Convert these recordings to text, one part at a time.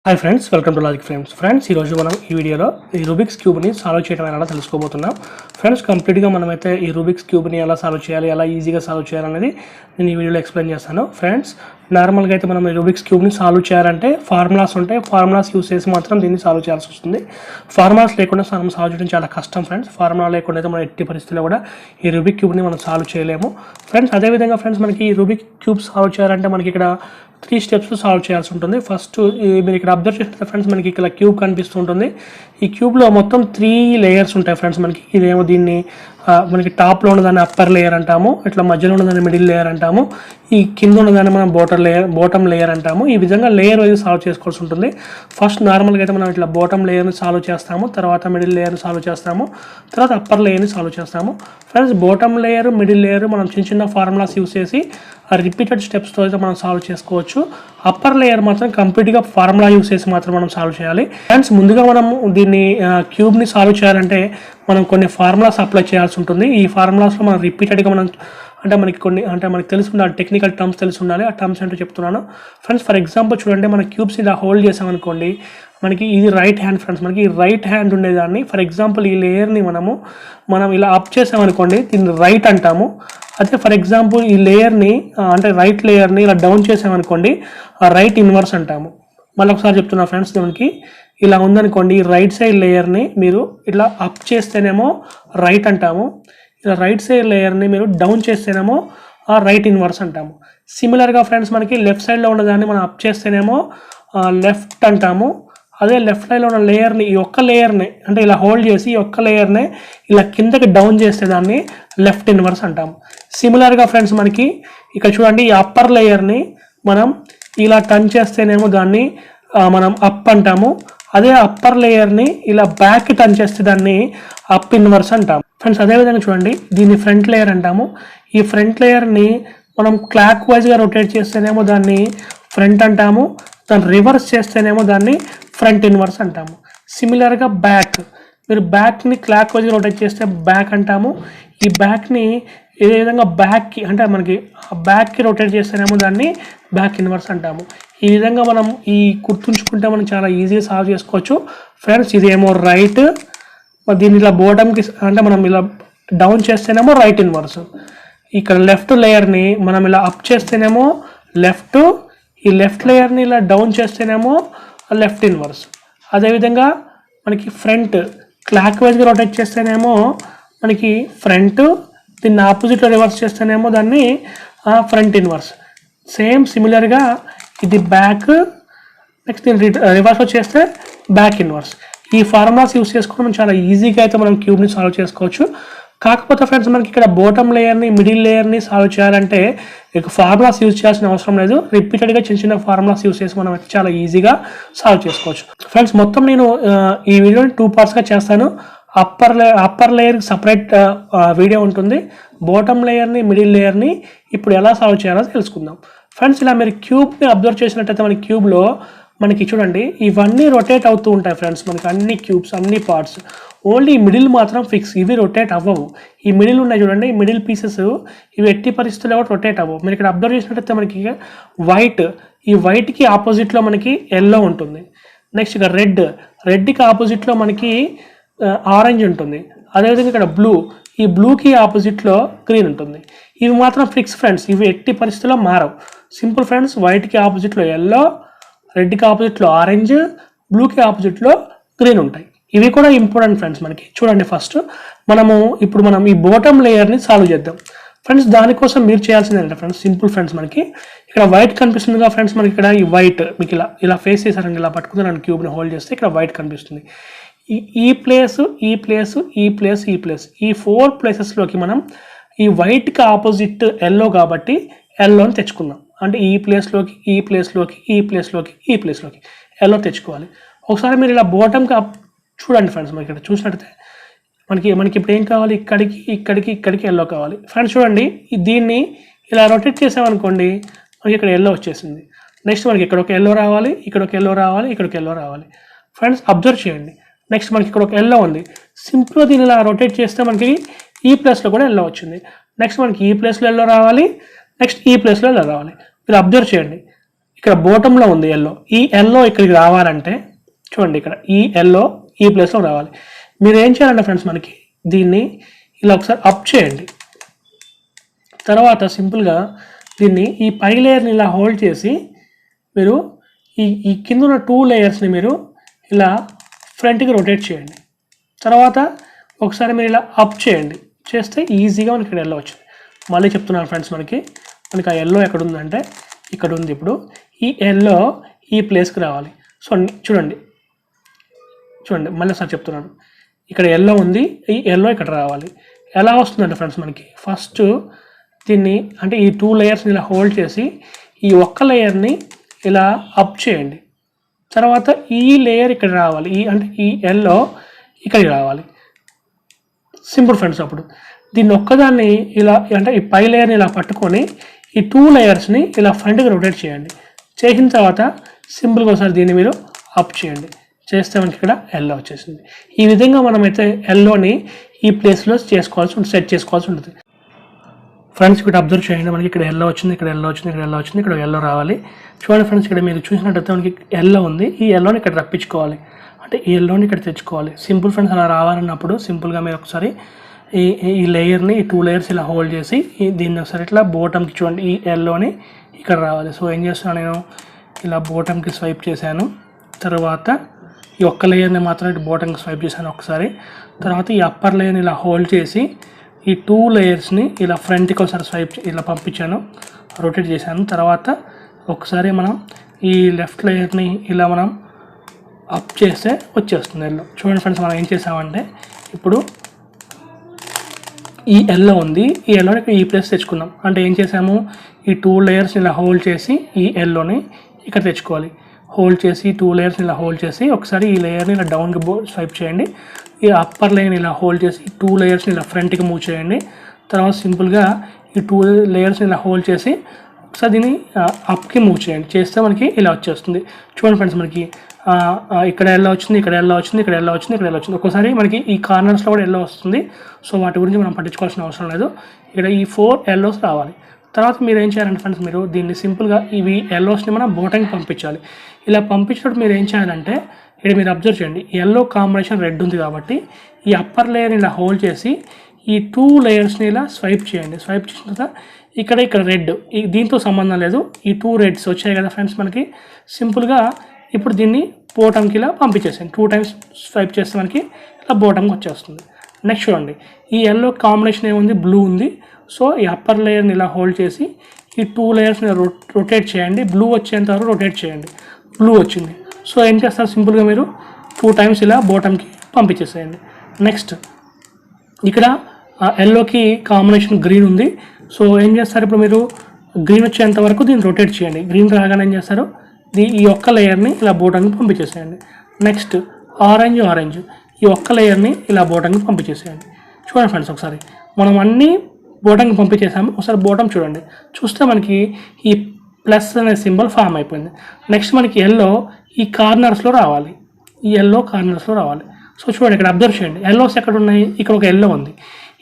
Hi friends, welcome to logic frames. Friends, ఈరోజు మనం ఈ వీడియోలో ఈ రూబిక్స్ క్యూబ్ని సాల్వ్ చేయడం ఎలా తెలుసుకోబోతున్నాం. ఫ్రెండ్స్, కంప్లీట్గా మనమైతే ఈ రూబిక్స్ క్యూబ్ని ఎలా సాల్వ్ చేయాలి, ఎలా ఈజీగా సాల్వ్ చేయాలనేది నేను ఈ వీడియోలో ఎక్స్ప్లెయిన్ చేస్తాను. ఫ్రెండ్స్, నార్మల్గా అయితే మనం ఈ రూబిక్స్ క్యూబ్ని సాల్వ్ చేయాలంటే ఫార్ములాస్ ఉంటాయి. ఫార్ములాస్ యూస్ చేసి మాత్రం దీన్ని సాల్వ్ చేయాల్సి వస్తుంది. ఫార్ములాస్ లేకుండా మనం సాల్వ్ చేయడం చాలా కష్టం ఫ్రెండ్స్. ఫార్ములా లేకుండా అయితే మనం ఎట్టి పరిస్థితుల్లో కూడా ఈ రూబిక్ క్యూబ్ని మనం సాల్వ్ చేయలేము. ఫ్రెండ్స్, అదేవిధంగా ఫ్రెండ్స్, మనకి ఈ రూబిక్ క్యూబ్ సాల్వ్ చేయాలంటే మనకి ఇక్కడ 3 స్టెప్స్ సాల్వ్ చేయాల్సి ఉంటుంది. ఫస్ట్ మీరు ఇక్కడ అబ్జర్వ్ చేస్తే ఫ్రెండ్స్, మనకి ఇక్కడ క్యూబ్ కనిపిస్తూ ఉంటుంది. ఈ క్యూబ్లో మొత్తం 3 లేయర్స్ ఉంటాయి ఫ్రెండ్స్. మనకి ఇదేమో దీన్ని మనకి టాప్లో ఉన్నదాన్ని అప్పర్ లేయర్ అంటాము, ఇట్లా మధ్యలో ఉన్నదాన్ని మిడిల్ లేయర్ అంటాము, ఈ కింద ఉన్నదాన్ని మనం బాటమ్ లేయర్ అంటాము. ఈ విధంగా లేయర్ వైజ్ సాల్వ్ చేసుకోవాల్సి ఉంటుంది. ఫస్ట్ నార్మల్గా అయితే మనం ఇట్లా బాటమ్ లేయర్ని సాల్వ్ చేస్తాము, తర్వాత మిడిల్ లేయర్ని సాల్వ్ చేస్తాము, తర్వాత అప్పర్ లేయర్ని సాల్వ్ చేస్తాము. Friends, bottom layer, middle layer మనం చిన్న చిన్న ఫార్ములాస్ యూస్ చేసి రిపీటెడ్ స్టెప్స్తో అయితే మనం సాల్వ్ చేసుకోవచ్చు. అప్పర్ లేయర్ మాత్రం కంప్లీట్గా ఫార్ములా యూస్ చేసి మాత్రం మనం సాల్వ్ చేయాలి. ఫ్రెండ్స్, ముందుగా మనం దీన్ని క్యూబ్ని సాల్వ్ చేయాలంటే మనం కొన్ని ఫార్ములాస్ అప్లై చేయాల్సి ఉంటుంది. ఈ ఫార్ములాస్లో మనం రిపీటెడ్గా మనం మనకి తెలిసి ఉండాలి, టెక్నికల్ టర్మ్స్ తెలిసి ఉండాలి. ఆ టర్మ్స్ ఏంటో చెప్తున్నాను. ఫ్రెండ్స్, ఫర్ ఎగ్జాంపుల్ చూడండి, మన క్యూబ్స్ ఇలా హోల్డ్ చేసామనుకోండి, మనకి ఇది రైట్ హ్యాండ్ ఫ్రెండ్స్. మనకి ఈ రైట్ హ్యాండ్ ఉండేదాన్ని, ఫర్ ఎగ్జాంపుల్ ఈ లేయర్ని మనం ఇలా అప్ చేసామనుకోండి, దీన్ని రైట్ అంటాము. అదే ఫర్ ఎగ్జాంపుల్ ఈ లేయర్ని రైట్ లేయర్ని ఇలా డౌన్ చేసామనుకోండి, రైట్ ఇన్వర్స్ అంటాము. మళ్ళీ ఒకసారి చెప్తున్నా ఫ్రెండ్స్, మనకి ఇలా ఉందనుకోండి, రైట్ సైడ్ లేయర్ని మీరు ఇట్లా అప్ చేస్తేనేమో రైట్ అంటాము, ఇలా రైట్ సైడ్ లేయర్ని మీరు డౌన్ చేస్తేనేమో రైట్ ఇన్వర్స్ అంటాము. సిమిలర్గా ఫ్రెండ్స్, మనకి లెఫ్ట్ సైడ్లో ఉన్నదాన్ని మనం అప్ చేస్తేనేమో లెఫ్ట్ అంటాము. అదే లెఫ్ట్ సైడ్లో ఉన్న లేయర్ని, ఈ ఒక్క లేయర్ని ఇలా హోల్డ్ చేసి ఈ ఒక్క లేయర్ని ఇలా కిందకి డౌన్ చేస్తే దాన్ని లెఫ్ట్ ఇన్వర్స్ అంటాము. సిమిలర్గా ఫ్రెండ్స్, మనకి ఇక్కడ చూడండి, ఈ అప్పర్ లేయర్ని మనం ఇలా టర్న్ చేస్తేనేమో దాన్ని మనం అప్ అంటాము. అదే అప్పర్ లేయర్ని ఇలా బ్యాక్ టర్న్ చేస్తే దాన్ని అప్ ఇన్వర్స్ అంటాము. ఫ్రెండ్స్, అదేవిధంగా చూడండి, దీన్ని ఫ్రంట్ లేయర్ అంటాము. ఈ ఫ్రంట్ లేయర్ని మనం క్లాక్ వైజ్గా రొటేట్ చేస్తేనేమో దాన్ని ఫ్రంట్ అంటాము, దాన్ని రివర్స్ చేస్తేనేమో దాన్ని ఫ్రంట్ ఇన్వర్స్ అంటాము. సిమిలర్గా బ్యాక్, మీరు బ్యాక్ని క్లాక్ వైజ్గా రొటేట్ చేస్తే బ్యాక్ అంటాము. ఈ బ్యాక్ని ఏ విధంగా బ్యాక్కి మనకి బ్యాక్కి రొటేట్ చేస్తేనేమో దాన్ని బ్యాక్ ఇన్వర్స్ అంటాము. ఈ విధంగా మనం ఈ గుర్తుంచుకుంటే మనం చాలా ఈజీగా సాల్వ్ చేసుకోవచ్చు. ఫ్రెండ్స్, ఇదేమో రైట్, దీన్ని ఇలా బాటమ్కి మనం ఇలా డౌన్ చేస్తేనేమో రైట్ ఇన్వర్స్. ఇక్కడ లెఫ్ట్ లేయర్ని మనం ఇలా అప్ చేస్తేనేమో లెఫ్ట్, ఈ లెఫ్ట్ లేయర్ని ఇలా డౌన్ చేస్తేనేమో లెఫ్ట్ ఇన్వర్స్. అదేవిధంగా మనకి ఫ్రంట్ క్లాక్ వైజ్గా రొటేట్ చేస్తేనేమో మనకి ఫ్రంట్, దీన్ని ఆపోజిట్లో రివర్స్ చేస్తేనేమో దాన్ని ఫ్రంట్ ఇన్వర్స్. సేమ్ సిమిలర్గా ఇది బ్యాక్, నెక్స్ట్ దీన్ని రివర్స్లో చేస్తే బ్యాక్ ఇన్వర్స్. ఈ ఫార్ములాస్ యూస్ చేసుకుని మనం చాలా ఈజీగా అయితే మనం క్యూబ్ని సాల్వ్ చేసుకోవచ్చు. కాకపోతే ఫ్రెండ్స్, మనకి ఇక్కడ బాటమ్ లేయర్ని, మిడిల్ లేయర్ని సాల్వ్ చేయాలంటే ఇక ఫార్ములాస్ యూజ్ చేయాల్సిన అవసరం లేదు. రిపీటెడ్గా చిన్న చిన్న ఫార్ములాస్ యూజ్ చేసి మనం అయితే చాలా ఈజీగా సాల్వ్ చేసుకోవచ్చు. ఫ్రెండ్స్, మొత్తం నేను ఈ వీడియోని 2 పార్ట్స్గా చేస్తాను. అప్పర్ లేయర్కి సపరేట్ వీడియో ఉంటుంది. బాటమ్ లేయర్ని, మిడిల్ లేయర్ని ఇప్పుడు ఎలా సాల్వ్ చేయాలో తెలుసుకుందాం. ఫ్రెండ్స్, ఇలా మీరు క్యూబ్ని అబ్జర్వ్ చేసినట్టయితే మన క్యూబ్లో మనకి చూడండి, ఇవన్నీ రొటేట్ అవుతూ ఉంటాయి ఫ్రెండ్స్. మనకి అన్ని క్యూబ్స్, అన్ని పార్ట్స్, ఓన్లీ ఈ మిడిల్ మాత్రం ఫిక్స్, ఇవి రొటేట్ అవ్వవు. ఈ మిడిల్ ఉన్నాయి చూడండి, ఈ మిడిల్ పీసెస్ ఇవి ఎట్టి పరిస్థితుల్లో కూడా రొటేట్ అవ్వవు. మీరు ఇక్కడ అబ్జర్వ్ చేసినట్టయితే మనకి వైట్, ఈ వైట్కి ఆపోజిట్లో మనకి ఎల్లో ఉంటుంది. నెక్స్ట్ ఇక్కడ రెడ్కి ఆపోజిట్లో మనకి ఆరెంజ్ ఉంటుంది. అదేవిధంగా ఇక్కడ బ్లూ, ఈ బ్లూకి ఆపోజిట్లో గ్రీన్ ఉంటుంది. ఇవి మాత్రం ఫిక్స్ ఫ్రెండ్స్, ఇవి ఎట్టి పరిస్థితుల్లో మారవు. సింపుల్ ఫ్రెండ్స్, వైట్కి ఆపోజిట్లో ఎల్లో, రెడ్కి ఆపోజిట్లో ఆరెంజ్, బ్లూకి ఆపోజిట్లో గ్రీన్ ఉంటాయి. ఇవి కూడా ఇంపార్టెంట్ ఫ్రెండ్స్. మనకి చూడండి, ఫస్ట్ ఇప్పుడు మనం ఈ బాటమ్ లేయర్ని సాల్వ్ చేద్దాం ఫ్రెండ్స్. దానికోసం మీరు చేయాల్సింది ఏంటంటే ఫ్రెండ్స్, సింపుల్ ఫ్రెండ్స్, మనకి ఇక్కడ వైట్ కనిపిస్తుందిగా ఫ్రెండ్స్. మనకి ఇక్కడ ఈ వైట్ మీకు ఇలా ఫేస్ చేశారండి, ఇలా పట్టుకుని నన్ను క్యూబ్ని హోల్డ్ చేస్తే ఇక్కడ వైట్ కనిపిస్తుంది. ఈ ప్లేస్, ఈ ప్లేస్, ఈ ప్లేస్, ఈ ప్లేస్, ఈ 4 ప్లేసెస్లోకి మనం ఈ వైట్కి ఆపోజిట్ ఎల్లో కాబట్టి ఎల్లోని తెచ్చుకుందాం. ఈ ప్లేస్లోకి, ఈ ప్లేస్లోకి, ఈ ప్లేస్లోకి, ఈ ప్లేస్లోకి ఎల్లో తెచ్చుకోవాలి. ఒకసారి మీరు ఇలా బాటమ్కి చూడండి ఫ్రెండ్స్. మనకి ఇక్కడ చూసినట్టయితే మనకి ఇప్పుడు ఏం కావాలి, ఇక్కడికి ఎల్లో కావాలి. ఫ్రెండ్స్ చూడండి, దీన్ని ఇలా రొటేట్ చేసామనుకోండి, మనకి ఇక్కడ ఎల్లో వచ్చేసింది. నెక్స్ట్ మనకి ఇక్కడ ఒక ఎల్లో రావాలి, ఇక్కడ ఒక ఎల్లో రావాలి, ఇక్కడ ఒక ఎల్లో రావాలి. ఫ్రెండ్స్, అబ్జర్వ్ చేయండి. నెక్స్ట్ మనకి ఇక్కడ ఒక ఎల్లో ఉంది. సింపుల్గా దీన్ని ఇలా రొటేట్ చేస్తే మనకి ఈ ప్లేస్లో కూడా ఎల్లో వచ్చింది. నెక్స్ట్ మనకి ఈ ప్లేస్లో ఎల్లో రావాలి, నెక్స్ట్ ఈ ప్లేస్లో ఎల్లో రావాలి. మీరు అబ్జర్వ్ చేయండి, ఇక్కడ బాటంలో ఉంది ఎల్లో. ఈ ఎల్లో ఇక్కడికి రావాలంటే చూడండి, ఇక్కడ ఈ ఎల్లో ఈ ప్లేస్లో రావాలి. మీరు ఏం చేయాలంటే ఫ్రెండ్స్, మనకి దీన్ని ఇలా ఒకసారి అప్ చేయండి. తర్వాత సింపుల్గా దీన్ని ఈ పై లేయర్ని ఇలా హోల్డ్ చేసి మీరు ఈ కింద ఉన్న 2 లేయర్స్ని మీరు ఇలా ఫ్రంట్కి రొటేట్ చేయండి. తర్వాత ఒకసారి మీరు ఇలా అప్ చేయండి. చేస్తే ఈజీగా మనకి ఇక్కడ ఎల్లో వచ్చింది. మళ్ళీ చెప్తున్నాను ఫ్రెండ్స్, మనకి ఆ ఎల్లో ఎక్కడ ఉందంటే ఇక్కడ ఉంది. ఇప్పుడు ఈ ఎల్లో ఈ ప్లేస్కి రావాలి. సో చూడండి మళ్ళీ ఒకసారి చెప్తున్నాను, ఇక్కడ ఎల్లో ఉంది, ఈ ఎల్లో ఇక్కడ రావాలి. ఎలా వస్తుందంటే ఫ్రెండ్స్, మనకి ఫస్ట్ దీన్ని అంటే ఈ 2 లేయర్స్ని ఇలా హోల్డ్ చేసి ఈ ఒక్క లేయర్ని ఇలా అప్ చేయండి. తర్వాత ఈ లేయర్ ఇక్కడ రావాలి, ఈ ఎల్లో ఇక్కడికి రావాలి. Simple friends. అప్పుడు దీన్ని ఒక్కదాన్ని ఇలా అంటే ఈ పై లేయర్ని ఇలా పట్టుకొని ఈ 2 లేయర్స్ని ఇలా ఫ్రంట్కి రొటేట్ చేయండి. చేసిన తర్వాత సింపుల్గా ఒకసారి దీన్ని మీరు అప్ చేయండి. చేస్తే మనకి ఇక్కడ ఎల్లో వచ్చేసింది. ఈ విధంగా మనమైతే ఎల్లోని ఈ ప్లేస్లో సెట్ చేసుకోవాల్సి ఉంటుంది ఫ్రెండ్స్. ఇక్కడ అబ్జర్వ్ చేయండి, మనకి ఇక్కడ ఎల్లో వచ్చింది, ఇక్కడ ఎల్లో వచ్చింది, ఇక్కడ ఎల్లో వచ్చింది, ఇక్కడ ఎల్లో రావాలి. చూడండి ఫ్రెండ్స్, ఇక్కడ మీరు చూసినట్టయితే మనకి ఎల్లో ఉంది, ఈ ఎల్లోని ఇక్కడ రప్పించుకోవాలి. అంటే ఈ ఎల్లోని ఇక్కడ తెచ్చుకోవాలి. Simple friends. అలా రావాలన్నప్పుడు సింపుల్గా మీరు ఒకసారి ఈ లేయర్ని ఈ 2 లేయర్స్ ఇలా హోల్డ్ చేసి దీన్ని ఒకసారి ఇట్లా బోటంకి చూడండి, ఈ ఎల్లోని ఇక్కడ రావాలి. సో ఏం చేస్తున్నాను, నేను ఇలా బోటంకి స్వైప్ చేశాను. తర్వాత ఈ ఒక్క లేయర్ని మాత్రం ఇటు బోటంకి స్వైప్ చేశాను ఒకసారి. తర్వాత ఈ అప్పర్ లేయర్ని ఇలా హోల్డ్ చేసి ఈ 2 లేయర్స్ని ఇలా ఫ్రంట్కి ఒకసారి స్వైప్ ఇలా పంపించాను, రొటేట్ చేశాను. తర్వాత ఒకసారి మనం ఈ లెఫ్ట్ లేయర్ని ఇలా మనం అప్ చేస్తే వచ్చేస్తుంది ఎల్లో. చూడండి ఫ్రెండ్స్, మనం ఏం చేసామంటే ఇప్పుడు ఈ ఎల్లో ఉంది, ఈ ఎల్లోని ఈ ప్లేస్ తెచ్చుకున్నాం. అంటే ఏం చేసాము, ఈ 2 లేయర్స్ని ఇలా హోల్డ్ చేసి ఈ ఎల్లోని ఇక్కడ తెచ్చుకోవాలి. హోల్డ్ చేసి 2 లేయర్స్ని ఇలా హోల్డ్ చేసి ఒకసారి ఈ లేయర్ని ఇలా డౌన్కి స్వైప్ చేయండి. ఈ అప్పర్ లేయర్ని ఇలా హోల్డ్ చేసి 2 లేయర్స్ని ఇలా ఫ్రంట్కి మూవ్ చేయండి. తర్వాత సింపుల్గా ఈ 2 లేయర్స్ని ఇలా హోల్డ్ చేసి ఒకసారి దీన్ని అప్కి మూవ్ చేయండి. చేస్తే మనకి ఇలా వచ్చేస్తుంది. చూడండి ఫ్రెండ్స్, మనకి ఇక్కడ ఎల్లో వచ్చింది, ఇక్కడ ఎల్లో వచ్చింది, ఇక్కడ ఎల్లో వచ్చింది, ఇక్కడ ఎల్లో వచ్చింది. ఒక్కోసారి మనకి ఈ కార్నర్స్లో కూడా ఎల్లో వస్తుంది. సో వాటి గురించి మనం పట్టించుకోవాల్సిన అవసరం లేదు. ఇక్కడ ఈ 4 ఎల్లోస్ రావాలి. తర్వాత మీరు ఏం చేయాలంటే ఫ్రెండ్స్, మీరు దీన్ని సింపుల్గా ఇవి ఎల్లోస్ని మనం బోటంకి పంపించాలి. ఇలా పంపించినప్పుడు మీరు ఏం చేయాలంటే ఇక్కడ మీరు అబ్జర్వ్ చేయండి, ఎల్లో కాంబినేషన్ రెడ్ ఉంది కాబట్టి ఈ అప్పర్ లేయర్ని ఇలా హోల్డ్ చేసి ఈ 2 లేయర్స్ని ఇలా స్వైప్ చేయండి. స్వైప్ చేసిన తర్వాత ఇక్కడ రెడ్, దీంతో సంబంధం లేదు, ఈ 2 రెడ్స్ వచ్చాయి కదా ఫ్రెండ్స్ మనకి. సింపుల్గా ఇప్పుడు దీన్ని బోటంకి ఇలా పంపించేసాను. 2 టైమ్స్ స్వైప్ చేస్తే మనకి ఇలా బోటంకి వచ్చేస్తుంది. నెక్స్ట్ చూడండి, ఈ ఎల్లో కాంబినేషన్ ఏముంది, బ్లూ ఉంది. సో ఈ అప్పర్ లేయర్ని ఇలా హోల్డ్ చేసి ఈ 2 లేయర్స్ని రొటేట్ చేయండి. బ్లూ వచ్చేంత వరకు రొటేట్ చేయండి. బ్లూ వచ్చింది. సో ఏం చేస్తారు, సింపుల్గా మీరు 2 టైమ్స్ ఇలా బోటంకి పంపించేసేయండి. నెక్స్ట్ ఇక్కడ ఎల్లోకి కాంబినేషన్ గ్రీన్ ఉంది. సో ఏం చేస్తారు, ఇప్పుడు మీరు గ్రీన్ వచ్చేంత వరకు దీన్ని రొటేట్ చేయండి. గ్రీన్ రాగానే ఏం చేస్తారు, ఈ ఒక్క లేయర్ని ఇలా బోటంకి పంపించేసేయండి. నెక్స్ట్ ఆరెంజ్, ఈ ఒక్క లేయర్ని ఇలా బోటంకి పంపించేసేయండి. చూడండి ఫ్రెండ్స్, ఒకసారి మనం అన్నీ బోటంకి పంపించేసాము. ఒకసారి బోటం చూడండి, చూస్తే మనకి ఈ ప్లస్ అనే సింబల్ ఫామ్ అయిపోయింది. నెక్స్ట్ మనకి ఎల్లో ఈ కార్నర్స్లో రావాలి, ఈ ఎల్లో కార్నర్స్లో రావాలి. సో చూడండి, ఇక్కడ అబ్జర్వ్ చేయండి, ఎల్లోస్ ఎక్కడ ఉన్నాయి, ఇక్కడ ఒక ఎల్లో ఉంది.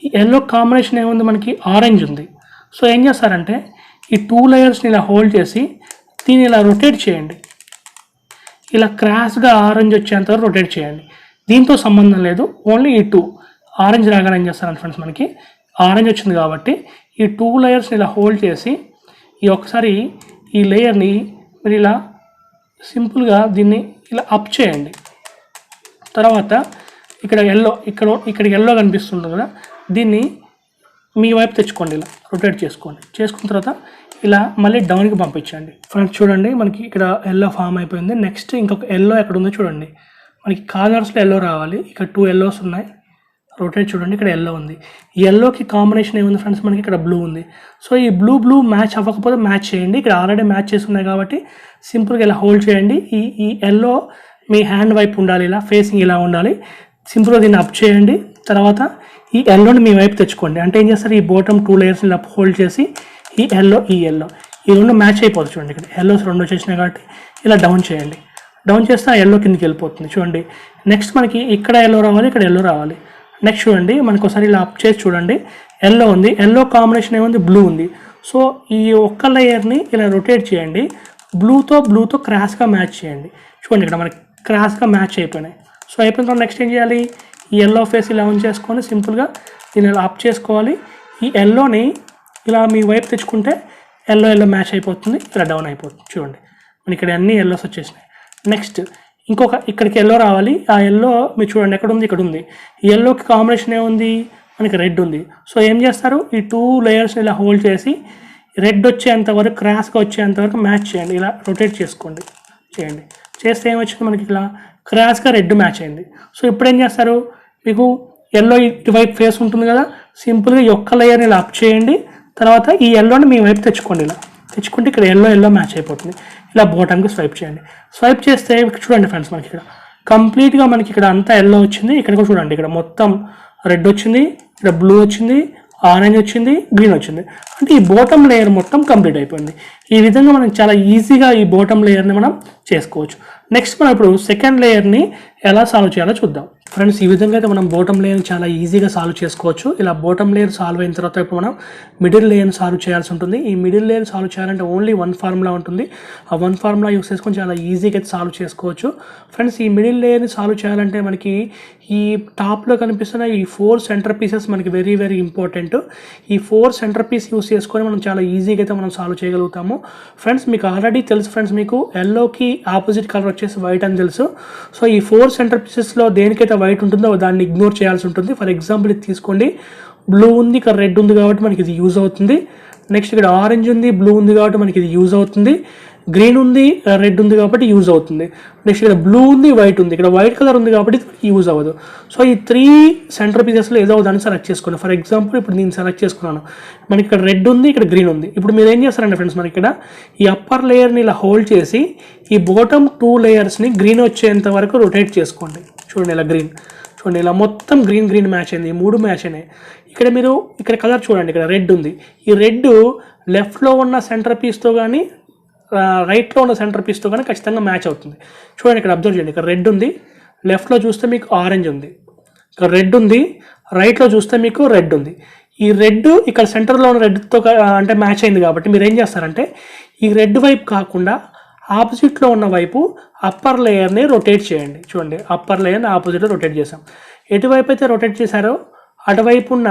ఈ ఎల్లో కాంబినేషన్ ఏముంది, మనకి ఆరెంజ్ ఉంది. సో ఏం చేస్తారంటే ఈ 2 లేయర్స్ని ఇలా హోల్డ్ చేసి దీన్ని ఇలా రొటేట్ చేయండి. ఇలా క్రాస్గా ఆరెంజ్ వచ్చేంత వరకు రొటేట్ చేయండి. దీంతో సంబంధం లేదు, ఓన్లీ ఈ 2 ఆరెంజ్ రాగానే ఏం చేస్తారంటే ఫ్రెండ్స్, మనకి ఆరెంజ్ వచ్చింది కాబట్టి ఈ 2 లేయర్స్ని ఇలా హోల్డ్ చేసి ఈ ఒకసారి ఈ లేయర్ని మీరు ఇలా సింపుల్గా దీన్ని ఇలా అప్ చేయండి. తర్వాత ఇక్కడ ఎల్లో కనిపిస్తుంది కదా, దీన్ని మీ వైపు తెచ్చుకోండి, ఇలా రొటేట్ చేసుకోండి. చేసుకున్న తర్వాత ఇలా మళ్ళీ డౌన్కి పంపించండి. ఫ్రెండ్స్ చూడండి, మనకి ఇక్కడ ఎల్లో ఫామ్ అయిపోయింది. నెక్స్ట్ ఇంకొక ఎల్లో ఎక్కడ ఉందో చూడండి, మనకి కార్నర్స్లో ఎల్లో రావాలి. ఇక్కడ 2 ఎల్లోస్ ఉన్నాయి. రొటేట్ చూడండి, ఇక్కడ ఎల్లో ఉంది. ఈ ఎల్లోకి కాంబినేషన్ ఏముంది ఫ్రెండ్స్, మనకి ఇక్కడ బ్లూ ఉంది. సో ఈ బ్లూ మ్యాచ్ అవ్వకపోతే మ్యాచ్ చేయండి. ఇక్కడ ఆల్రెడీ మ్యాచ్ చేసి ఉన్నాయి కాబట్టి సింపుల్గా ఇలా హోల్డ్ చేయండి. ఈ ఎల్లో మీ హ్యాండ్ వైపు ఉండాలి, ఇలా ఫేసింగ్ ఇలా ఉండాలి. సింపుల్గా దీన్ని అప్ చేయండి. తర్వాత ఈ ఎల్లోని మీ వైపు తెచ్చుకోండి. అంటే ఏం చేస్తారు, ఈ బోటమ్ 2 లేయర్స్ని ఇలా హోల్డ్ చేసి ఈ ఎల్లో ఈ రెండు మ్యాచ్ అయిపోతుంది. చూడండి, ఇక్కడ ఎల్లోస్ 2 వచ్చేసినాయి కాబట్టి ఇలా డౌన్ చేయండి. డౌన్ చేస్తే ఆ ఎల్లో కిందకి వెళ్ళిపోతుంది. చూడండి, నెక్స్ట్ మనకి ఇక్కడ ఎల్లో రావాలి, ఇక్కడ ఎల్లో రావాలి. నెక్స్ట్ చూడండి, మనకు ఒకసారి ఇలా అప్ చేసి చూడండి, ఎల్లో ఉంది. ఎల్లో కాంబినేషన్ ఏముంది, బ్లూ ఉంది. సో ఈ ఒక్క లేయర్ని ఇలా రొటేట్ చేయండి. బ్లూతో క్రాస్గా మ్యాచ్ చేయండి. చూడండి ఇక్కడ మనకి క్రాస్గా మ్యాచ్ అయిపోయినాయి. సో అయిపోయిన తర్వాత నెక్స్ట్ ఏం చేయాలి, ఈ ఎల్లో ఫేస్ ఇలా ఆన్ చేసుకొని సింపుల్గా దీన్ని ఇలా అప్ చేసుకోవాలి. ఈ ఎల్లోని ఇలా మీ వైపు తెచ్చుకుంటే ఎల్లో మ్యాచ్ అయిపోతుంది, ఇలా డౌన్ అయిపోతుంది. చూడండి మనకి ఇక్కడ అన్ని ఎల్లోస్ వచ్చేసినాయి. నెక్స్ట్ ఇంకొక ఇక్కడికి ఎల్లో రావాలి. ఆ ఎల్లో మీరు చూడండి ఎక్కడ ఉంది, ఇక్కడ ఉంది. ఈ ఎల్లోకి కాంబినేషన్ ఏముంది, మనకి రెడ్ ఉంది. సో ఏం చేస్తారు, ఈ 2 లేయర్స్ని ఇలా హోల్డ్ చేసి రెడ్ వచ్చేంత వరకు క్రాస్గా వచ్చేంత వరకు మ్యాచ్ చేయండి. ఇలా రొటేట్ చేయండి. చేస్తే ఏమొచ్చింది, మనకి ఇలా క్రాస్గా రెడ్ మ్యాచ్ అయింది. సో ఇప్పుడు ఏం చేస్తారు, మీకు ఎల్లో ఇటువైపు ఫేస్ ఉంటుంది కదా, సింపుల్గా ఈ ఒక్క లేయర్ని ఇలా అప్ చేయండి. తర్వాత ఈ ఎల్లోని మీ వైపు తెచ్చుకోండి. ఇలా తెచ్చుకుంటే ఇక్కడ ఎల్లో మ్యాచ్ అయిపోతుంది. ఇలా బోటంకి స్వైప్ చేయండి. స్వైప్ చేస్తే చూడండి ఫ్రెండ్స్, మనకి ఇక్కడ కంప్లీట్గా మనకి ఇక్కడ అంతా ఎల్లో వచ్చింది. ఇక్కడ కూడా చూడండి, ఇక్కడ మొత్తం రెడ్ వచ్చింది, ఇక్కడ బ్లూ వచ్చింది, ఆరెంజ్ వచ్చింది, గ్రీన్ వచ్చింది. అంటే ఈ బాటమ్ లేయర్ మొత్తం కంప్లీట్ అయిపోయింది. ఈ విధంగా మనం చాలా ఈజీగా ఈ బాటమ్ లేయర్ని మనం చేసుకోవచ్చు. నెక్స్ట్ మనం ఇప్పుడు సెకండ్ లేయర్ని ఎలా సాల్వ్ చేయాలో చూద్దాం. ఫ్రెండ్స్, ఈ విధంగా అయితే మనం బాటమ్ లేయర్ని చాలా ఈజీగా సాల్వ్ చేసుకోవచ్చు. ఇలా బాటమ్ లేయర్ సాల్వ్ అయిన తర్వాత ఇప్పుడు మనం మిడిల్ లేయర్ని సాల్వ్ చేయాల్సి ఉంటుంది. ఈ మిడిల్ లేయర్ సాల్వ్ చేయాలంటే ఓన్లీ 1 ఫార్ములా ఉంటుంది. ఆ 1 ఫార్ములా యూస్ చేసుకొని చాలా ఈజీగా అయితే సాల్వ్ చేసుకోవచ్చు. ఫ్రెండ్స్, ఈ మిడిల్ లేయర్ని సాల్వ్ చేయాలంటే మనకి ఈ టాప్లో కనిపిస్తున్న ఈ 4 సెంటర్ పీసెస్ మనకి వెరీ వెరీ ఇంపార్టెంట్. ఈ 4 సెంటర్ పీస్ యూస్ చేసుకొని మనం చాలా ఈజీగా అయితే మనం సాల్వ్ చేయగలుగుతాము. ఫ్రెండ్స్, మీకు ఆల్రెడీ తెలుసు ఫ్రెండ్స్, మీకు ఎల్లోకి ఆపోజిట్ కలర్ వచ్చేసి వైట్ అని తెలుసు. సో ఈ 4 సెంటర్ పీసెస్లో దేనికైతే వైట్ ఉంటుందో దాన్ని ఇగ్నోర్ చేయాల్సి ఉంటుంది. ఫర్ ఎగ్జాంపుల్ ఇది తీసుకోండి, బ్లూ ఉంది, ఇక్కడ రెడ్ ఉంది కాబట్టి మనకి ఇది యూజ్ అవుతుంది. నెక్స్ట్ ఇక్కడ ఆరెంజ్ ఉంది, బ్లూ ఉంది కాబట్టి మనకి ఇది యూజ్ అవుతుంది. గ్రీన్ ఉంది, రెడ్ ఉంది కాబట్టి యూజ్ అవుతుంది. నెక్స్ట్ ఇక్కడ బ్లూ ఉంది, వైట్ ఉంది, ఇక్కడ వైట్ కలర్ ఉంది కాబట్టి యూజ్ అవ్వదు. సో ఈ 3 సెంటర్ పీసెస్లో ఏదో దాన్ని సెలెక్ట్ చేసుకోండి. ఫర్ ఎగ్జాంపుల్ ఇప్పుడు నేను సెలెక్ట్ చేసుకున్నాను, మనకి ఇక్కడ రెడ్ ఉంది, ఇక్కడ గ్రీన్ ఉంది. ఇప్పుడు మీరు ఏం చేస్తారంటే ఫ్రెండ్స్, మనకి ఇక్కడ ఈ అప్పర్ లేయర్ని ఇలా హోల్డ్ చేసి ఈ బాటమ్ 2 లేయర్స్ని గ్రీన్ వచ్చేంత వరకు రొటేట్ చేసుకోండి. చూడండి ఇలా గ్రీన్, చూడండి ఇలా మొత్తం గ్రీన్ మ్యాచ్ అయింది. ఈ 3 మ్యాచ్ అయినాయి. ఇక్కడ మీరు ఇక్కడ కలర్ చూడండి, ఇక్కడ రెడ్ ఉంది. ఈ రెడ్ లెఫ్ట్లో ఉన్న సెంటర్ పీస్తో కానీ రైట్లో ఉన్న సెంటర్ పీస్తో కానీ ఖచ్చితంగా మ్యాచ్ అవుతుంది. చూడండి ఇక్కడ అబ్జర్వ్ చేయండి, ఇక్కడ రెడ్ ఉంది, లెఫ్ట్లో చూస్తే మీకు ఆరెంజ్ ఉంది, ఇక్కడ రెడ్ ఉంది, రైట్లో చూస్తే మీకు రెడ్ ఉంది. ఈ రెడ్ ఇక్కడ సెంటర్లో ఉన్న రెడ్తో అంటే మ్యాచ్ అయింది కాబట్టి మీరు ఏం చేస్తారంటే ఈ రెడ్ వైపు కాకుండా ఆపోజిట్లో ఉన్న వైపు అప్పర్ లేయర్ని రొటేట్ చేయండి. చూడండి అప్పర్ లేయర్ని ఆపోజిట్లో రొటేట్ చేసాం. ఎటువైపు అయితే రొటేట్ చేశారో అటువైపు ఉన్న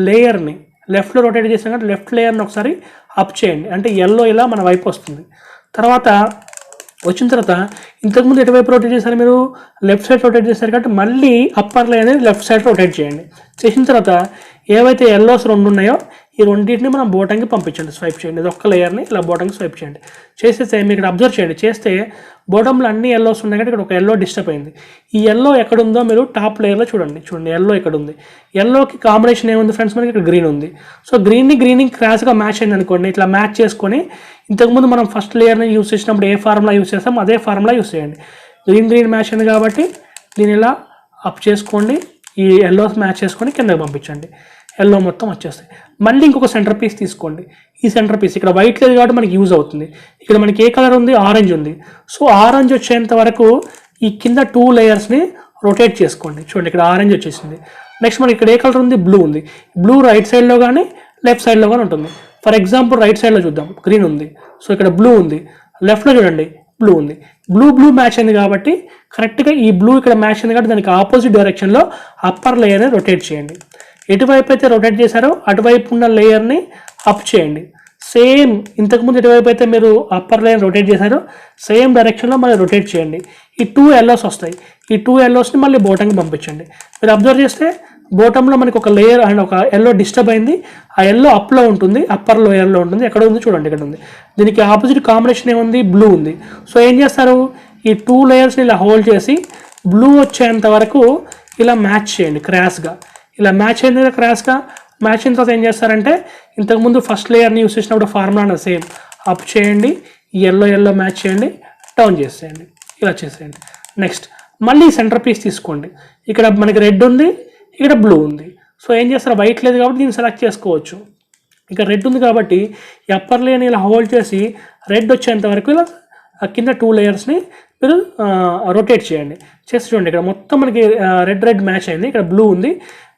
లేయర్ని లెఫ్ట్లో రొటేట్ చేసాం కాబట్టి లెఫ్ట్ లేయర్ని ఒకసారి అప్ చేయండి. అంటే ఎల్లో ఇలా మన వైపు వస్తుంది. తర్వాత వచ్చిన తర్వాత ఇంతకుముందు ఎటువైపు రొటేట్ చేశారు, మీరు లెఫ్ట్ సైడ్ రొటేట్ చేశారు కాబట్టి మళ్ళీ అప్పర్ లేయర్ని లెఫ్ట్ సైడ్ రొటేట్ చేయండి. చేసిన తర్వాత ఏవైతే ఎల్లోస్ 2 ఉన్నాయో ఈ రెండింటిని మనం బోటంకి పంపించండి, స్వైప్ చేయండి. ఇది ఒక్క లేయర్ని ఇలా బోటంకి స్వైప్ చేయండి. చేసేస్తే మీరు ఇక్కడ అబ్జర్వ్ చేయండి, చేస్తే బోటంలో అన్ని ఎల్లోస్ ఉన్నాయి కాబట్టి ఇక్కడ ఒక ఎల్లో డిస్టర్బ్ అయింది. ఈ ఎల్లో ఎక్కడుందో మీరు టాప్ లేయర్లో చూడండి ఎల్లో ఇక్కడ ఉంది. ఎల్లోకి కాంబినేషన్ ఏముంది ఫ్రెండ్స్, మనకి ఇక్కడ గ్రీన్ ఉంది. సో గ్రీన్ క్రాస్గా మ్యాచ్ అయింది అనుకోండి, ఇట్లా మ్యాచ్ చేసుకొని ఇంతకుముందు మనం ఫస్ట్ లేయర్ని యూస్ చేసినప్పుడు ఏ ఫార్ములా యూస్ చేస్తాం అదే ఫార్ములా యూస్ చేయండి. గ్రీన్ మ్యాచ్ అయింది కాబట్టి దీన్ని ఇలా అప్ చేసుకోండి, ఈ ఎల్లోస్ మ్యాచ్ చేసుకొని కిందకి పంపించండి. ఎల్లో మొత్తం వచ్చేస్తాయి. మళ్ళీ ఇంకొక సెంటర్ పీస్ తీసుకోండి. ఈ సెంటర్ పీస్ ఇక్కడ వైట్ లేదు కాబట్టి మనకి యూజ్ అవుతుంది. ఇక్కడ మనకి ఏ కలర్ ఉంది, ఆరెంజ్ ఉంది. సో ఆరెంజ్ వచ్చేంత వరకు ఈ కింద 2 లేయర్స్ని రొటేట్ చేసుకోండి. చూడండి ఇక్కడ ఆరెంజ్ వచ్చేసింది. నెక్స్ట్ మనకి ఇక్కడ ఏ కలర్ ఉంది, బ్లూ ఉంది. బ్లూ రైట్ సైడ్లో కానీ లెఫ్ట్ సైడ్లో కానీ ఉంటుంది. ఫర్ ఎగ్జాంపుల్ రైట్ సైడ్లో చూద్దాం, గ్రీన్ ఉంది. సో ఇక్కడ బ్లూ ఉంది. లెఫ్ట్లో చూడండి బ్లూ ఉంది. బ్లూ మ్యాచ్ అయింది కాబట్టి కరెక్ట్గా ఈ బ్లూ ఇక్కడ మ్యాచ్ అయింది కాబట్టి దానికి ఆపోజిట్ డైరెక్షన్లో అప్పర్ లేయర్ని రొటేట్ చేయండి. ఎటువైపు అయితే రొటేట్ చేశారో అటువైపు ఉన్న లేయర్ని అప్ చేయండి. సేమ్ ఇంతకుముందు ఎటువైపు అయితే మీరు అప్పర్ లేయర్ రొటేట్ చేశారో సేమ్ డైరెక్షన్లో మళ్ళీ రొటేట్ చేయండి. ఈ 2 ఎల్లోస్ వస్తాయి. ఈ 2 ఎల్లోస్ని మళ్ళీ బోటంకి పంపించండి. మీరు అబ్జర్వ్ చేస్తే బోటంలో మనకి ఒక లేయర్ అండ్ ఒక ఎల్లో డిస్టర్బ్ అయింది. ఆ ఎల్లో అప్లో ఉంటుంది, అప్పర్ లేయర్లో ఉంటుంది. ఎక్కడ ఉంది చూడండి, ఇక్కడ ఉంది. దీనికి ఆపోజిట్ కాంబినేషన్ ఏముంది, బ్లూ ఉంది. సో ఏం చేస్తారు, ఈ 2 లేయర్స్ని ఇలా హోల్డ్ చేసి బ్లూ వచ్చేంత వరకు ఇలా మ్యాచ్ చేయండి క్రాస్గా. ఇలా మ్యాచ్ అయింది కదా క్రాస్గా. మ్యాచ్ అయిన తర్వాత ఏం చేస్తారంటే ఇంతకుముందు ఫస్ట్ లేయర్ని యూస్ చేసినప్పుడు ఫార్ములా సేమ్ అప్ చేయండి, ఎల్లో మ్యాచ్ చేయండి, డౌన్ చేసేయండి, ఇలా చేసేయండి. నెక్స్ట్ మళ్ళీ సెంటర్ పీస్ తీసుకోండి. ఇక్కడ మనకి రెడ్ ఉంది, ఇక్కడ బ్లూ ఉంది. సో ఏం చేస్తారు, వైట్ లేదు కాబట్టి దీన్ని సెలెక్ట్ చేసుకోవచ్చు. ఇక్కడ రెడ్ ఉంది కాబట్టి ఈ అప్పర్ లేయర్ని ఇలా హోల్డ్ చేసి రెడ్ వచ్చేంత వరకు ఇలా కింద 2 లేయర్స్ని మీరు రొటేట్ చేయండి. చేసి చూడండి ఇక్కడ మొత్తం మనకి రెడ్ మ్యాచ్ అయింది. ఇక్కడ బ్లూ ఉంది.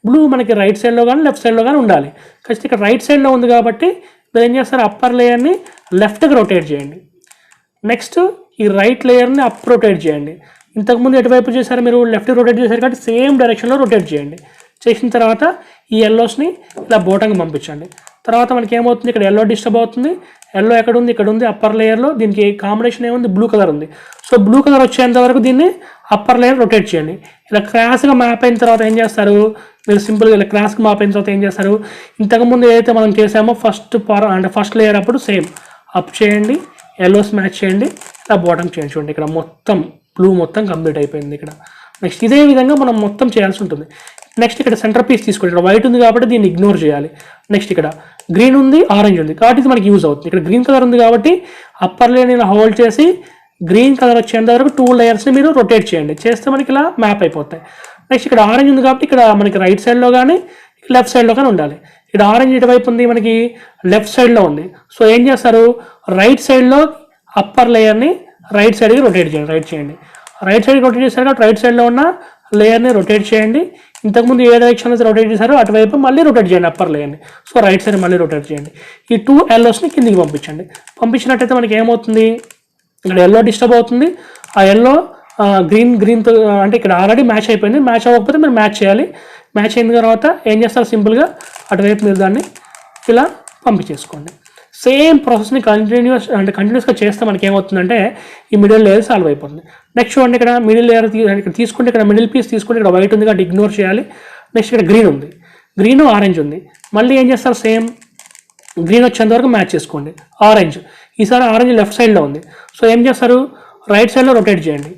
బ్లూ మనకి రైట్ సైడ్లో కానీ లెఫ్ట్ సైడ్లో కానీ ఉండాలి. ఖచ్చితంగా ఇక్కడ రైట్ సైడ్లో ఉంది కాబట్టి మీరు ఏం చేస్తారు, అప్పర్ లేయర్ని లెఫ్ట్కి రొటేట్ చేయండి. నెక్స్ట్ ఈ రైట్ లేయర్ని అప్ రొటేట్ చేయండి. ఇంతకుముందు ఎటువైపు చేశారు మీరు, లెఫ్ట్ రొటేట్ చేశారు కాబట్టి సేమ్ డైరెక్షన్లో రొటేట్ చేయండి. చేసిన తర్వాత ఈ ఎల్లోస్ని ఇలా బోటంగా పంపించండి. తర్వాత మనకి ఏమవుతుంది, ఇక్కడ ఎల్లో డిస్టర్బ్ అవుతుంది. ఎల్లో ఎక్కడ ఉంది, ఇక్కడ ఉంది అప్పర్ లేయర్లో. దీనికి కాంబినేషన్ ఏముంది, బ్లూ కలర్ ఉంది. సో బ్లూ కలర్ వచ్చేంత వరకు దీన్ని అప్పర్ లేయర్ రొటేట్ చేయండి. ఇలా క్రాస్గా మ్యాప్ అయిన తర్వాత ఏం చేస్తారు మీరు, సింపుల్గా ఇలా క్రాస్గా మ్యాప్ అయిన తర్వాత ఏం చేస్తారు, ఇంతకుముందు ఏదైతే మనం చేసామో ఫస్ట్ లేయర్ అప్పుడు సేమ్ అప్ చేయండి, ఎల్లోస్ మ్యాచ్ చేయండి, ఇలా బాటమ్ చేయండి. చూడండి ఇక్కడ మొత్తం బ్లూ మొత్తం కంప్లీట్ అయిపోయింది. ఇక్కడ నెక్స్ట్ ఇదే విధంగా మనం మొత్తం చేయాల్సి ఉంటుంది. నెక్స్ట్ ఇక్కడ సెంటర్ పీస్ తీసుకోండి. ఇక్కడ వైట్ ఉంది కాబట్టి దీన్ని ఇగ్నోర్ చేయాలి. నెక్స్ట్ ఇక్కడ గ్రీన్ ఉంది, ఆరెంజ్ ఉంది కాబట్టి ఇది మనకి యూజ్ అవుతుంది. ఇక్కడ గ్రీన్ కలర్ ఉంది కాబట్టి అప్పర్ లేయర్ని ఇలా హోల్డ్ చేసి గ్రీన్ కలర్ వచ్చేంత వరకు 2 లేయర్స్ని మీరు రొటేట్ చేయండి. చేస్తే మనకి ఇలా మ్యాప్ అయిపోతాయి. నెక్స్ట్ ఇక్కడ ఆరెంజ్ ఉంది కాబట్టి ఇక్కడ మనకి రైట్ సైడ్లో కానీ లెఫ్ట్ సైడ్లో కానీ ఉండాలి. ఇక్కడ ఆరెంజ్ ఇటువైపు ఉంది, మనకి లెఫ్ట్ సైడ్లో ఉంది. సో ఏం చేస్తారు, రైట్ సైడ్లో అప్పర్ లేయర్ని రైట్ సైడ్కి రొటేట్ చేయండి. రైట్ సైడ్కి రొటేట్ చేశారు కాబట్టి రైట్ సైడ్లో ఉన్న లేయర్ని రొటేట్ చేయండి. ఇంతకుముందు ఏ డైరెక్షన్ అయితే రొటేట్ చేశారో అటువైపు మళ్ళీ రొటేట్ చేయండి అప్పర్ లేయర్ని. సో రైట్ సైడ్ మళ్ళీ రొటేట్ చేయండి. ఈ 2 ఎల్లోస్ని కిందికి పంపించండి. పంపించినట్టయితే మనకి ఏమవుతుంది, ఇక్కడ ఎల్లో డిస్టర్బ్ అవుతుంది. ఆ ఎల్లో గ్రీన్తో అంటే ఇక్కడ ఆల్రెడీ మ్యాచ్ అయిపోయింది. మ్యాచ్ అవ్వకపోతే మీరు మ్యాచ్ చేయాలి. మ్యాచ్ అయిన తర్వాత ఏం చేస్తారు, సింపుల్గా అటువైపు మీరు దాన్ని ఇలా పంపించేసుకోండి. సేమ్ ప్రాసెస్ని కంటిన్యూస్గా చేస్తే మనకి ఏమవుతుందంటే ఈ మిడిల్ లేయర్ సాల్వ్ అయిపోతుంది. నెక్స్ట్ చూడండి, ఇక్కడ మిడిల్ లేయర్ ఇక్కడ తీసుకుంటే ఇక్కడ మిడిల్ పీస్ తీసుకుంటే ఇక్కడ వైట్ ఉంది కాబట్టి ఇగ్నోర్ చేయాలి. నెక్స్ట్ ఇక్కడ గ్రీన్ ఉంది, గ్రీన్ ఆరెంజ్ ఉంది. మళ్ళీ ఏం చేస్తారు, సేమ్ గ్రీన్ వచ్చేంత వరకు మ్యాచ్ చేసుకోండి. ఆరెంజ్, ఈసారి ఆరెంజ్ లెఫ్ట్ సైడ్లో ఉంది. సో ఏం చేస్తారు, రైట్ సైడ్లో రొటేట్ చేయండి.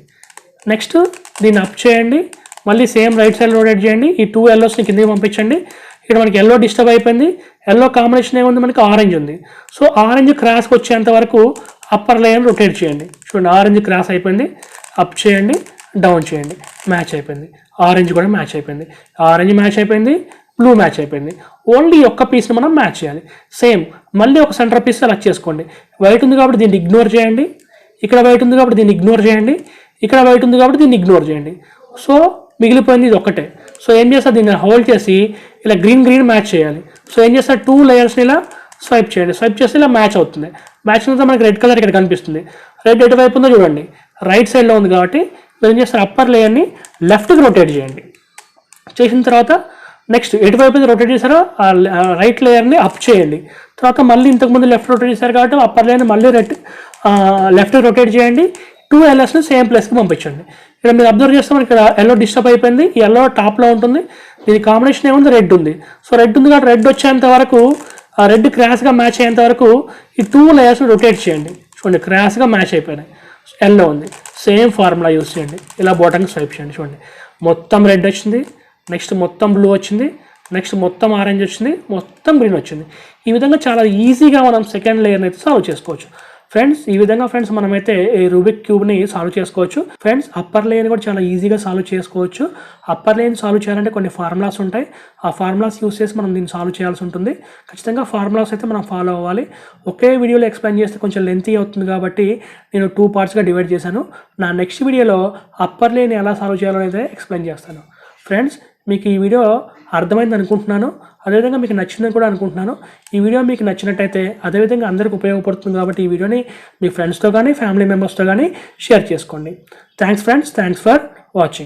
నెక్స్ట్ దీన్ని అప్ చేయండి, మళ్ళీ సేమ్ రైట్ సైడ్ రొటేట్ చేయండి. ఈ 2 ఎల్లోస్ని కిందకి పంపించండి. ఇక్కడ మనకి ఎల్లో డిస్టర్బ్ అయిపోయింది. ఎల్లో కాంబినేషన్ ఏముంది, మనకి ఆరెంజ్ ఉంది. సో ఆరెంజ్ క్రాస్కి వచ్చేంత వరకు అప్పర్ లేయర్ రొటేట్ చేయండి. చూడండి ఆరెంజ్ క్రాస్ అయిపోయింది, అప్ చేయండి, డౌన్ చేయండి, మ్యాచ్ అయిపోయింది. ఆరెంజ్ కూడా మ్యాచ్ అయిపోయింది, ఆరెంజ్ మ్యాచ్ అయిపోయింది, బ్లూ మ్యాచ్ అయిపోయింది. ఓన్లీ ఒక్క పీస్ని మనం మ్యాచ్ చేయాలి. సేమ్ మళ్ళీ ఒక సెంటర్ పీస్ సెలెక్ట్ చేసుకోండి. వైట్ ఉంది కాబట్టి దీన్ని ఇగ్నోర్ చేయండి. ఇక్కడ వైట్ ఉంది కాబట్టి దీన్ని ఇగ్నోర్ చేయండి. ఇక్కడ వైట్ ఉంది కాబట్టి దీన్ని ఇగ్నోర్ చేయండి. సో మిగిలిపోయింది ఇది ఒక్కటే. సో ఏం చేస్తారు, దీన్ని హోల్డ్ చేసి ఇలా గ్రీన్ మ్యాచ్ చేయాలి. సో ఏం చేస్తారు, 2 లేయర్స్ని ఇలా స్వైప్ చేయండి. స్వైప్ చేస్తే ఇలా మ్యాచ్ అవుతుంది. మ్యాచ్ అయిన మనకి రెడ్ కలర్ ఇక్కడ కనిపిస్తుంది. రెడ్ ఎటువైపు ఉందో చూడండి, రైట్ సైడ్లో ఉంది కాబట్టి మీరు ఏం చేస్తారు, అప్పర్ లేయర్ని లెఫ్ట్కి రొటేట్ చేయండి. చేసిన తర్వాత నెక్స్ట్ ఎటువైపు రొటేట్ చేశారో ఆ రైట్ లేయర్ని అప్ చేయండి. తర్వాత మళ్ళీ ఇంతకుముందు లెఫ్ట్ రొటేట్ చేశారు కాబట్టి అప్పర్ లేయర్ని మళ్ళీ లెఫ్ట్ రొటేట్ చేయండి. 2 ఎల్లోస్ని సేమ్ ప్లేస్కి పంపించండి. ఇక్కడ మీరు అబ్జర్వ్ చేస్తే మనకి ఇక్కడ ఎల్లో డిస్టర్బ్ అయిపోయింది. ఈ ఎల్లో టాప్లో ఉంటుంది. దీని కాంబినేషన్ ఏముంది, రెడ్ ఉంది. సో రెడ్ ఉంది కాబట్టి రెడ్ వచ్చేంత వరకు, ఆ రెడ్ క్రాస్గా మ్యాచ్ అయ్యేంత వరకు ఈ 2 లేయర్స్ని రొటేట్ చేయండి. చూడండి క్రాస్గా మ్యాచ్ అయిపోయినాయి. ఎల్లో ఉంది, సేమ్ ఫార్ములా యూస్ చేయండి. ఇలా బాటంకి స్వైప్ చేయండి. చూడండి మొత్తం రెడ్ వచ్చింది, నెక్స్ట్ మొత్తం బ్లూ వచ్చింది, నెక్స్ట్ మొత్తం ఆరెంజ్ వచ్చింది, మొత్తం గ్రీన్ వచ్చింది. ఈ విధంగా చాలా ఈజీగా మనం సెకండ్ లేయర్ని అయితే సాల్వ్ చేసుకోవచ్చు ఫ్రెండ్స్. ఈ విధంగా ఫ్రెండ్స్ మనమైతే ఈ రూబిక్ క్యూబ్ని సాల్వ్ చేసుకోవచ్చు ఫ్రెండ్స్. అప్పర్ లేయర్ని కూడా చాలా ఈజీగా సాల్వ్ చేసుకోవచ్చు. అప్పర్ లేయర్ని సాల్వ్ చేయాలంటే కొన్ని ఫార్ములాస్ ఉంటాయి. ఆ ఫార్ములాస్ యూస్ చేసి మనం దీన్ని సాల్వ్ చేయాల్సి ఉంటుంది. ఖచ్చితంగా ఫార్ములాస్ అయితే మనం ఫాలో అవ్వాలి. ఒకే వీడియోలో ఎక్స్ప్లెయిన్ చేస్తే కొంచెం లెంతీ అవుతుంది కాబట్టి నేను 2 పార్ట్స్గా డివైడ్ చేశాను. నా నెక్స్ట్ వీడియోలో అప్పర్ లేయర్ని ఎలా సాల్వ్ చేయాలో అయితే ఎక్స్ప్లెయిన్ చేస్తాను ఫ్రెండ్స్. మీకు ఈ వీడియో అర్థమైంది అనుకుంటున్నాను, అదేవిధంగా మీకు నచ్చిందని కూడా అనుకుంటున్నాను. ఈ వీడియో మీకు నచ్చినట్టయితే అదేవిధంగా అందరికీ ఉపయోగపడుతుంది కాబట్టి ఈ వీడియోని మీ ఫ్రెండ్స్తో కానీ ఫ్యామిలీ మెంబర్స్తో కానీ షేర్ చేసుకోండి. Thanks friends, thanks for watching.